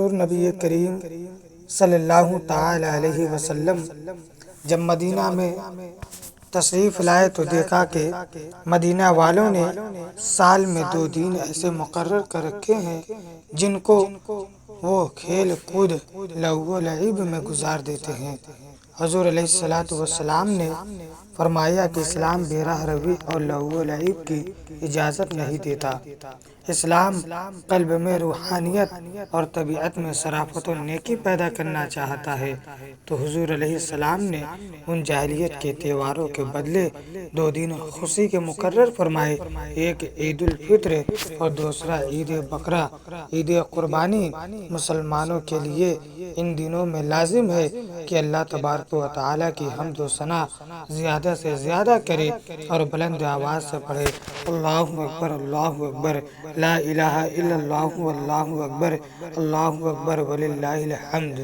حضور نبی کریم صلی اللہ تعالی علیہ وسلم جب مدینہ میں تشریف لائے تو دیکھا کہ مدینہ والوں نے سال میں 2 دن ایسے مقرر کر رکھے ہیں جن کو وہ کھیل کود لہو و لعب میں گزار دیتے ہیں۔ حضور علیہ الصلوۃ والسلام نے فرمایا کہ اسلام بے راہ روی اور لہو و لعب کی اجازت نہیں دیتا۔ اسلام قلب میں روحانیت اور طبیعت میں شرافت و نیکی پیدا کرنا چاہتا ہے، تو حضور علیہ السلام نے ان جاہلیت کے تہواروں کے بدلے 2 دن خوشی کے مقرر فرمائے، ایک عید الفطر اور دوسرا عید بقرہ، عید قربانی۔ مسلمانوں کے لیے ان دنوں میں لازم ہے کہ اللہ تبارک و تعالیٰ کی حمد و ثنا زیادہ سے زیادہ کرے اور بلند آواز سے پڑھے، اللہ اکبر اللہ اکبر، لا الہ الا اللہ واللہ اکبر، اللہ اکبر وللہ الحمد۔